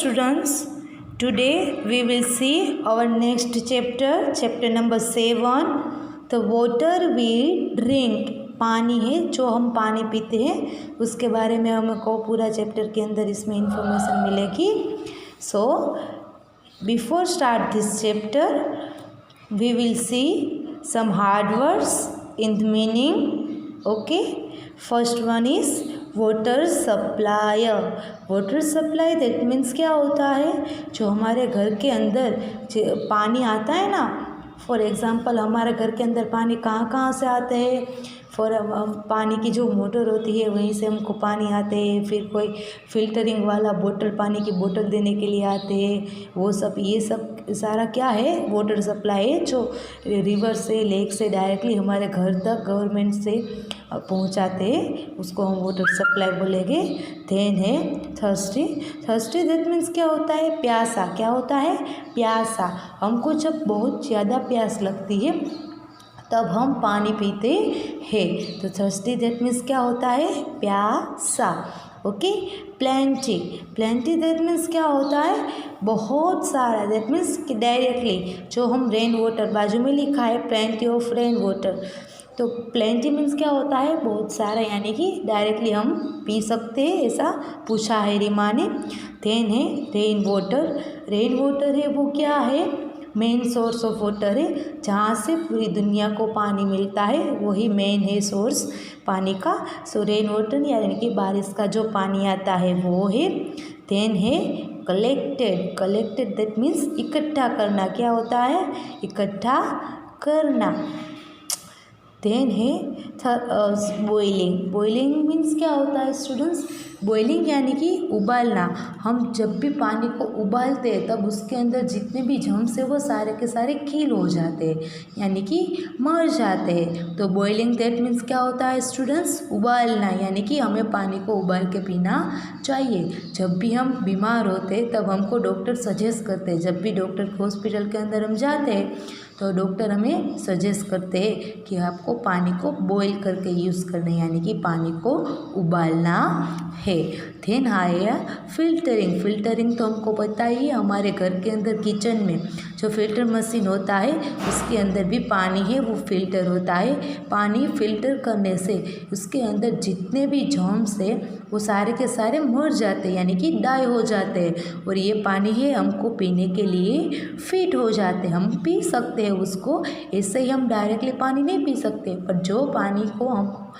students, today we will see our next chapter, chapter number 7, the water we drink. पानी है जो हम पानी पीते हैं उसके बारे में हमको पूरा चैप्टर के अंदर इसमें इंफॉर्मेशन मिलेगी. So before start this chapter we will see some hard words in the meaning. Okay, first one is water supply. Water supply that means क्या होता है, जो हमारे घर के अंदर पानी आता है ना. फॉर एग्ज़ाम्पल हमारे घर के अंदर पानी कहाँ कहाँ से आते हैं. पानी की जो मोटर होती है वहीं से हमको पानी आते हैं. फिर कोई फिल्टरिंग वाला बोतल, पानी की बोतल देने के लिए आते हैं. वो सब, ये सब सारा क्या है, वाटर सप्लाई है जो रिवर से, लेक से डायरेक्टली हमारे घर तक गवर्नमेंट से पहुंचाते हैं. उसको हम वाटर सप्लाई बोलेंगे. देन है थर्स्टी. थर्स्टी दैट मीन्स क्या होता है, प्यासा. क्या होता है, प्यासा. हमको जब बहुत ज़्यादा प्यास लगती है तब हम पानी पीते हैं. तो थर्स्टी दैट मीन्स क्या होता है, प्यासा. Okay. Plenty. Plenty that means क्या होता है, बहुत सारा. दैट मीन्स डायरेक्टली जो हम रेन वाटर, बाजू में लिखा है प्लेंटी ऑफ रेन वाटर. तो प्लेंटी मीन्स क्या होता है, बहुत सारा, यानी कि डायरेक्टली हम पी सकते हैं, ऐसा पूछा है रीमा ने. देन है रेन वाटर. रेन वाटर है वो क्या है, मेन सोर्स ऑफ वाटर है, जहाँ से पूरी दुनिया को पानी मिलता है, वही मेन है सोर्स पानी का. सो रेन वाटर यानी कि बारिश का जो पानी आता है वो है. देन है कलेक्टेड. कलेक्टेड दैट मीन्स इकट्ठा करना. क्या होता है, इकट्ठा करना. देन है बॉइलिंग. बॉइलिंग मीन्स क्या होता है स्टूडेंट्स, बॉइलिंग यानी कि उबालना. हम जब भी पानी को उबालते हैं तब उसके अंदर जितने भी जर्म्स है वो सारे के सारे किल हो जाते हैं, यानी कि मर जाते हैं. तो बॉइलिंग दैट मीन्स क्या होता है स्टूडेंट्स, उबालना. यानी कि हमें पानी को उबाल के पीना चाहिए. जब भी हम बीमार होते हैं तब हमको डॉक्टर सजेस्ट करते हैं, जब भी डॉक्टर के हॉस्पिटल के अंदर हम जाते हैं तो डॉक्टर हमें सजेस्ट करते हैं कि आपको पानी को बॉईल करके यूज़ करना, यानी कि पानी को उबालना है. देन आया फिल्टरिंग. फिल्टरिंग तो हमको पता ही है, हमारे घर के अंदर किचन में जो फिल्टर मशीन होता है उसके अंदर भी पानी है वो फिल्टर होता है. पानी फिल्टर करने से उसके अंदर जितने भी जर्म्स है वो सारे के सारे मर जाते हैं, यानी कि डाई हो जाते हैं. और ये पानी है हमको पीने के लिए फिट हो जाते हैं, हम पी सकते हैं उसको. ऐसे ही हम डायरेक्टली पानी नहीं पी सकते, पर जो पानी को हम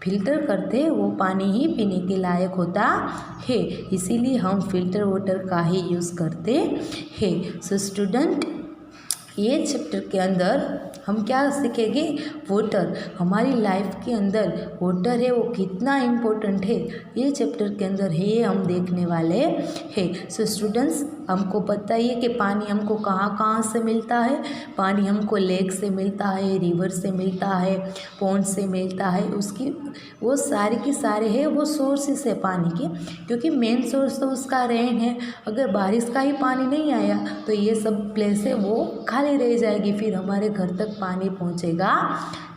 फिल्टर करते हैं वो पानी ही पीने के लायक होता है. इसीलिए हम फिल्टर वाटर का ही यूज़ करते हैं. सो स्टूडेंट, ये चैप्टर के अंदर हम क्या सीखेंगे, वाटर. हमारी लाइफ के अंदर वाटर है वो कितना इम्पोर्टेंट है, ये चैप्टर के अंदर है, ये हम देखने वाले हैं. सो स्टूडेंट्स, हमको पता ही है कि पानी हमको कहाँ कहाँ से मिलता है. पानी हमको लेक से मिलता है, रिवर से मिलता है, पॉन्ड से मिलता है. उसकी वो सारे के सारे है वो सोर्सेस है पानी के, क्योंकि मेन सोर्स तो उसका रेन है. अगर बारिश का ही पानी नहीं आया तो ये सब प्लेस है वो खाली रह जाएगी, फिर हमारे घर तक पानी पहुंचेगा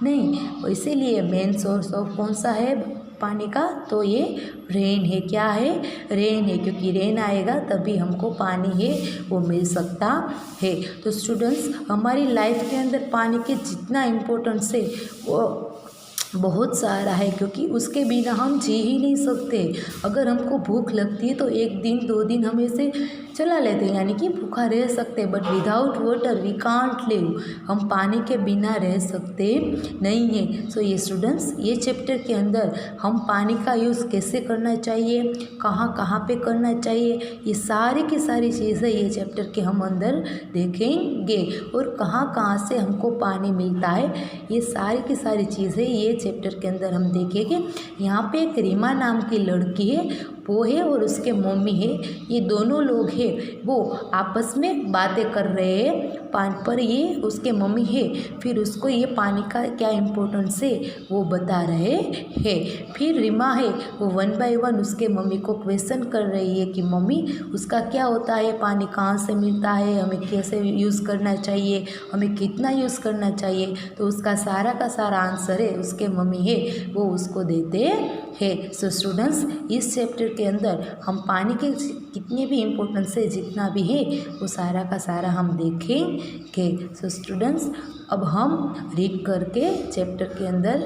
नहीं. इसीलिए मेन सोर्स ऑफ कौन सा है पानी का, तो ये रेन है. क्या है, रेन है, क्योंकि रेन आएगा तभी हमको पानी है वो मिल सकता है. तो स्टूडेंट्स, हमारी लाइफ के अंदर पानी के जितना इम्पोर्टेंस है वो बहुत सारा है, क्योंकि उसके बिना हम जी ही नहीं सकते. अगर हमको भूख लगती है तो 1 दिन 2 दिन हम ऐसे चला लेते हैं, यानी कि भूखा रह सकते हैं, but without water we can't live. हम पानी के बिना रह सकते नहीं हैं. सो ये स्टूडेंट्स, ये चैप्टर के अंदर हम पानी का यूज़ कैसे करना चाहिए, कहाँ कहाँ पे करना चाहिए, ये सारी की सारी चीज़ें ये चैप्टर के हम अंदर देखेंगे. और कहाँ कहाँ से हमको पानी मिलता है, ये सारी की सारी चीज़ें ये चैप्टर के अंदर हम देखेंगे. यहाँ पे एक रीमा नाम की लड़की है, वो है और उसके मम्मी है. ये दोनों लोग हैं वो आपस में बातें कर रहे हैं पानी पर. ये उसके मम्मी है, फिर उसको ये पानी का क्या इम्पोर्टेंस है वो बता रहे हैं. फिर रीमा है वो 1 बाय 1 उसके मम्मी को क्वेश्चन कर रही है कि मम्मी उसका क्या होता है, पानी कहाँ से मिलता है, हमें कैसे यूज़ करना चाहिए, हमें कितना यूज़ करना चाहिए. तो उसका सारा का सारा आंसर है उसके मम्मी है वो उसको देते हैं. सो स्टूडेंट्स, इस चैप्टर के अंदर हम पानी के कितने भी इम्पोर्टेंस है, जितना भी है वो सारा का सारा हम देखेंगे। सो स्टूडेंट्स, अब हम रीड करके चैप्टर के अंदर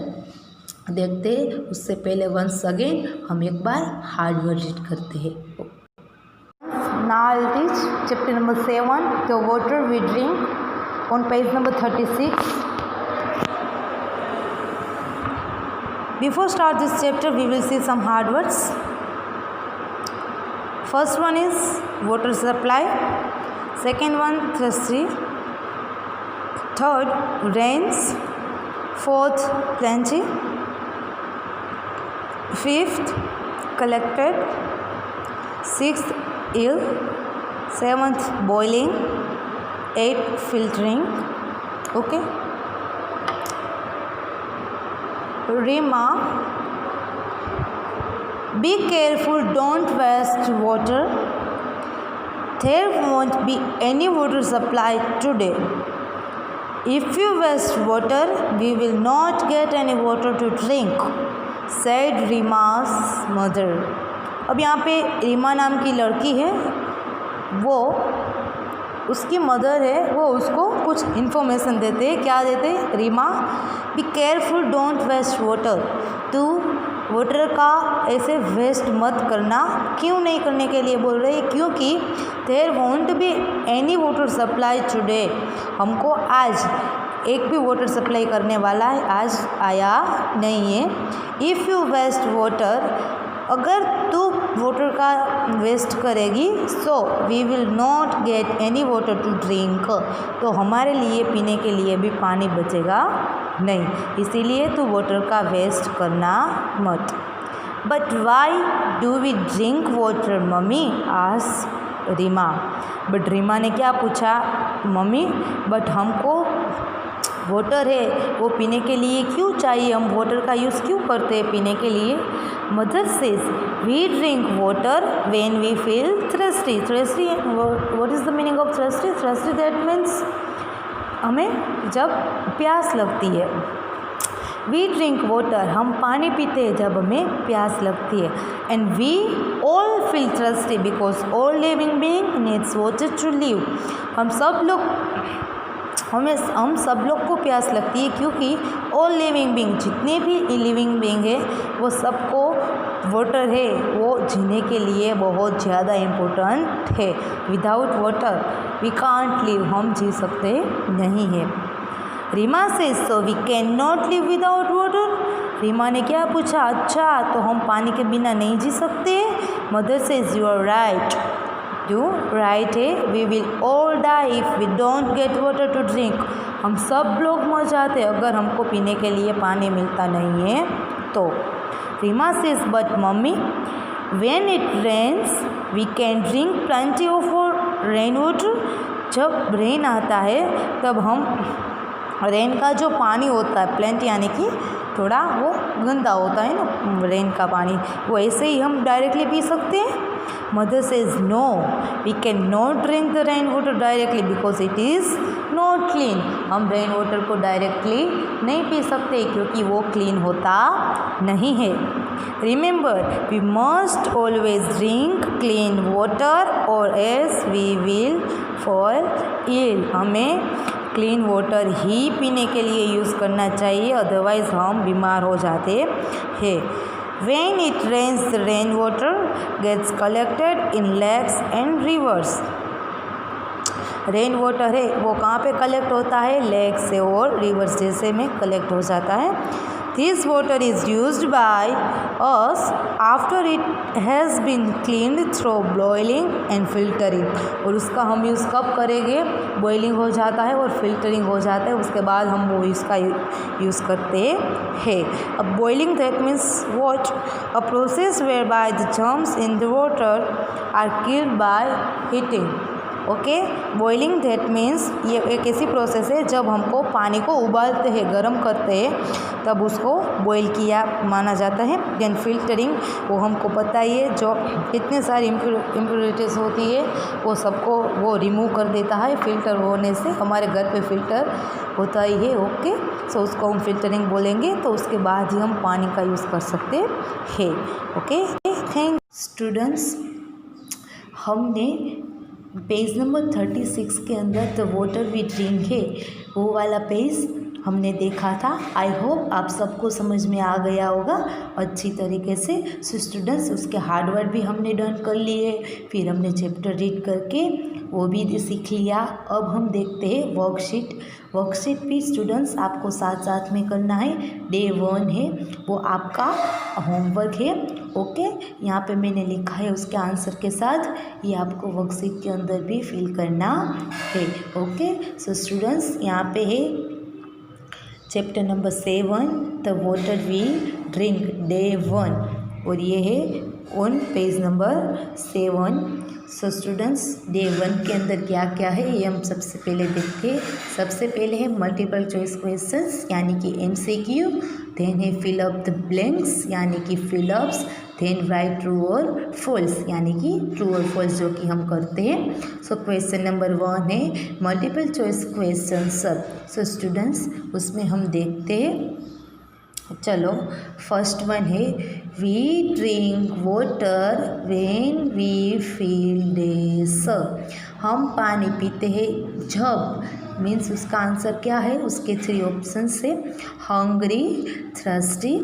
देखते हैं। उससे पहले वंस अगेन हम एक बार हार्ड वर्ड रीड करते हैं। Now I'll teach chapter number 7, the water we drink, on page number 36. Before start this chapter, we will see some hard words. First one is water supply. Second one, thirsty. Third, rains. Fourth, plenty. Fifth, collected. Sixth, ill. Seventh, boiling. Eighth, filtering. Okay. Rima, be careful, don't waste water. There won't be any water supply today. If you waste water, we will not get any water to drink, said Rima's mother. अब यहाँ पे रीमा नाम की लड़की है, वो उसकी mother है, वो उसको कुछ इन्फॉर्मेशन देते हैं। क्या देते हैं? Reema, be careful, don't waste water. तू वाटर का ऐसे वेस्ट मत करना। क्यों नहीं करने के लिए बोल रहे हैं? क्योंकि there won't be any water supply today. हमको आज एक भी वाटर सप्लाई करने वाला है आज आया नहीं है। इफ़ यू वेस्ट वाटर, अगर तू वाटर का वेस्ट करेगी, so we will not get any water to drink, तो हमारे लिए पीने के लिए भी पानी बचेगा नहीं, इसीलिए तू वाटर का वेस्ट करना मत। But why do we drink water mummy, asked Reema. But Reema ने क्या पूछा? मम्मी, बट हमको वाटर है वो पीने के लिए क्यों चाहिए? हम वाटर का यूज़ क्यों करते हैं पीने के लिए? Mother says, we drink water when we feel thirsty. Thirsty, what is the meaning of thirsty? Thirsty that means हमें जब प्यास लगती है। वी ड्रिंक वाटर, हम पानी पीते हैं जब हमें प्यास लगती है। And we all feel thirsty because all living being needs water to live. हम सब लोग को प्यास लगती है, क्योंकि ऑल लिविंग बीइंग, जितने भी लिविंग बीइंग है वो सबको वाटर है वो जीने के लिए बहुत ज़्यादा इम्पोर्टेंट है। Without water we can't live, हम जी सकते नहीं है। रीमा से, so we can not live without water. Reema ने क्या पूछा? अच्छा, तो हम पानी के बिना नहीं जी सकते? Mother says, you are right, you right है, we will all die if we don't get water to drink. हम सब लोग मर जाते अगर हमको पीने के लिए पानी मिलता नहीं है तो। Reema says, but mummy, when it rains we can drink plenty of rain water. जब रेन आता है तब हम रेन का जो पानी होता है, प्लेंटी यानी कि थोड़ा वो गंदा होता है ना रेन का पानी, वो ऐसे ही हम डायरेक्टली पी सकते हैं? Mother says, no, we can not drink the rain water directly because it is not clean. हम रेन वाटर को डायरेक्टली नहीं पी सकते क्योंकि वो क्लीन होता नहीं है। Remember, we must always drink clean water और else we will fall ill. हमें क्लीन वाटर ही पीने के लिए यूज़ करना चाहिए, अदरवाइज़ हम बीमार हो जाते हैं। When it rains, the rainwater gets collected in lakes and rivers. Rain water है वो कहाँ पे कलेक्ट होता है? लेक से और रिवर्स जैसे में कलेक्ट हो जाता है। This water is used by us after it has been cleaned through boiling and filtering. और उसका हम यूज़ कब करेंगे? बॉइलिंग हो जाता है और फिल्टरिंग हो जाता है, उसके बाद हम वो इसका यूज़ करते हैं। अब boiling that means what? A process whereby the germs in the water are killed by heating. Okay, boiling that means ये एक ऐसी प्रोसेस है जब हमको पानी को उबालते हैं, गर्म करते हैं, तब उसको बॉईल किया माना जाता है। देन फिल्टरिंग, वो हमको पता ही है, जो इतने सारी इम्प्योरिटीज़ होती है वो सबको वो रिमूव कर देता है फिल्टर होने से। हमारे घर पे फिल्टर होता ही है। ओके, सो उसको हम फिल्टरिंग बोलेंगे, तो उसके बाद ही हम पानी का यूज़ कर सकते हैं। ओके, थैंक स्टूडेंट्स, हमने पेज नंबर 36 के अंदर द वाटर वी ड्रिंक है वो वाला पेज हमने देखा था। आई होप आप सबको समझ में आ गया होगा अच्छी तरीके से। सो स्टूडेंट्स, उसके हार्डवर्क भी हमने डन कर लिए, फिर हमने चैप्टर रीड करके वो भी सीख लिया। अब हम देखते हैं वर्कशीट। वर्कशीट भी स्टूडेंट्स आपको साथ साथ में करना है। डे 1 है वो आपका होमवर्क है। ओके, यहाँ पे मैंने लिखा है उसके आंसर के साथ, ये आपको वर्कशीट के अंदर भी फिल करना है। ओके, सो स्टूडेंट्स, यहाँ पे है chapter number 7 the water we drink day 1 और ये है on page number 7। So students, day 1 के अंदर क्या क्या है ये हम सबसे पहले देखते हैं। सबसे पहले है मल्टीपल चॉइस क्वेश्चंस यानी कि MCQ, देन है फिल अप द ब्लैंक्स यानी कि फिलअप्स, देन राइट ट्रू और फॉल्स यानी कि ट्रू और फॉल्स जो कि हम करते हैं। सो क्वेश्चन नंबर 1 है मल्टीपल चॉइस क्वेश्चन सब। सो स्टूडेंट्स, उसमें हम देखते हैं, चलो फर्स्ट वन है we drink water when we feel डेस। हम पानी पीते हैं जब, मीन्स उसका आंसर क्या है, उसके 3 ऑप्शन से hungry, thirsty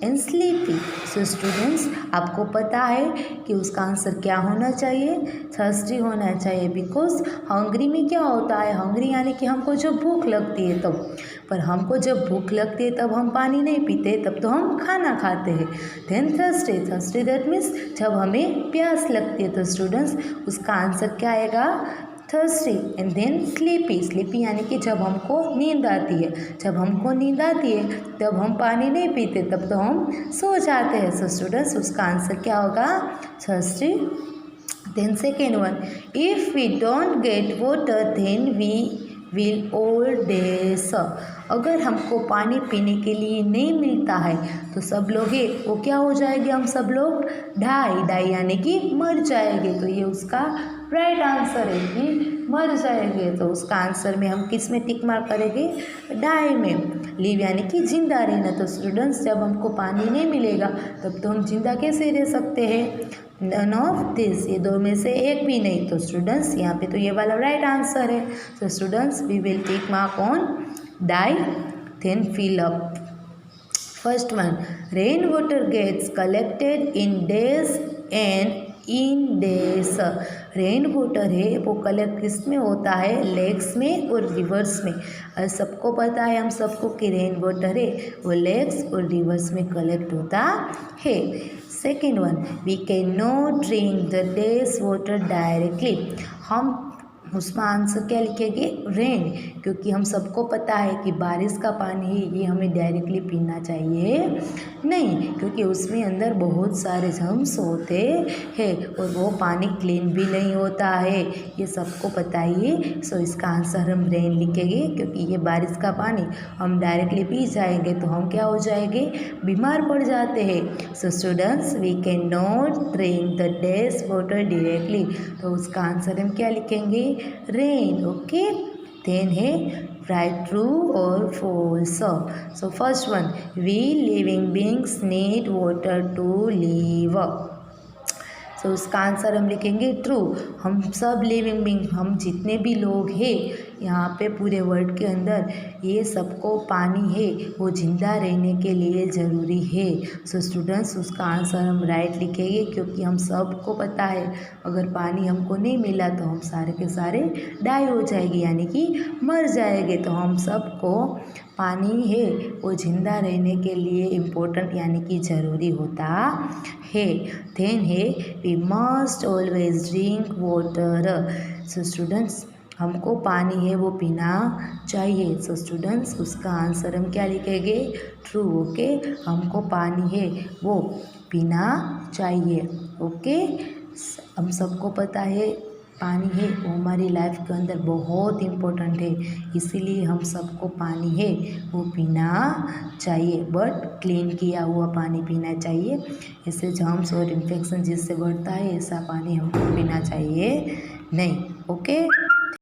and sleepy. So students, आपको पता है कि उसका आंसर क्या होना चाहिए, थर्स्टी होना चाहिए। बिकॉज हंग्री में क्या होता है, हंग्री यानी कि हमको जब भूख लगती है तब, पर हमको जब भूख लगती है तब हम पानी नहीं पीते, तब तो हम खाना खाते हैं। Then thirsty, thirsty that means जब हमें प्यास लगती है। तो स्टूडेंट्स, उसका आंसर क्या आएगा, thirsty. And then sleepy, sleepy यानी कि जब हमको नींद आती है। जब हमको नींद आती है तब हम पानी नहीं पीते, तब तो हम सो जाते हैं। सो स्टूडेंट्स, उसका आंसर क्या होगा, thirsty. Then second one, if we don't get water then we will all days. अगर हमको पानी पीने के लिए नहीं मिलता है तो सब लोग वो क्या हो जाएंगे, हम सब लोग डाई यानी कि मर जाएंगे। तो ये उसका राइट आंसर है कि मर जाएंगे। तो उसका आंसर में हम किस में टिक मार्क करेंगे, डाई में। लिव यानी कि जिंदा रहना। तो स्टूडेंट्स, जब हमको पानी नहीं मिलेगा तब तो हम जिंदा कैसे रह सकते हैं, नन ऑफ दिस, ये 2 में से एक भी नहीं। तो स्टूडेंट्स, यहाँ पे तो ये वाला राइट आंसर है। तो students, we will tick mark on die, then fill up. First one, rain water gets collected in days and in days. Rain water है वो कलेक्ट किस में होता है, लेक्स में और रिवर्स में। और सबको पता है हम सबको कि रेन वाटर है वो लेक्स और रिवर्स में कलेक्ट होता है। Second one, we can not drink the days water directly. हम उसमें आंसर क्या लिखेंगे, रेन, क्योंकि हम सबको पता है कि बारिश का पानी है ये हमें डायरेक्टली पीना चाहिए नहीं, क्योंकि उसमें अंदर बहुत सारे जर्म्स होते हैं और वो पानी क्लीन भी नहीं होता है, ये सबको पता ही है। सो इसका आंसर हम रेन लिखेंगे, क्योंकि ये बारिश का पानी हम डायरेक्टली पी जाएंगे तो हम क्या हो जाएंगे, बीमार पड़ जाते हैं। So students, we can not drink the days water directly. तो उसका आंसर हम क्या लिखेंगे, रेन। ओके, देन है राइट ट्रू और false. So first one, we living beings need water to live. सो उसका आंसर हम लिखेंगे ट्रू। हम सब लिविंग बीइंग, हम जितने भी लोग हैं यहाँ पे पूरे वर्ल्ड के अंदर, ये सबको पानी है वो जिंदा रहने के लिए ज़रूरी है। सो स्टूडेंट्स, उसका आंसर हम राइट लिखेंगे, क्योंकि हम सबको पता है अगर पानी हमको नहीं मिला तो हम सारे के सारे डाई हो जाएंगे यानी कि मर जाएंगे। तो हम सबको पानी है वो जिंदा रहने के लिए इम्पोर्टेंट यानी कि ज़रूरी होता है। देन है we must always drink water. So students, हमको पानी है वो पीना चाहिए। सो स्टूडेंट्स, उसका आंसर हम क्या लिखेंगे, ट्रू। ओके, हमको पानी है वो पीना चाहिए। ओके, हम सबको पता है पानी है वो हमारी लाइफ के अंदर बहुत इम्पोर्टेंट है, इसीलिए हम सबको पानी है वो पीना चाहिए, बट क्लीन किया हुआ पानी पीना चाहिए। इससे जर्म्स और इन्फेक्शन जिससे बढ़ता है ऐसा पानी हमको पीना चाहिए नहीं। ओके।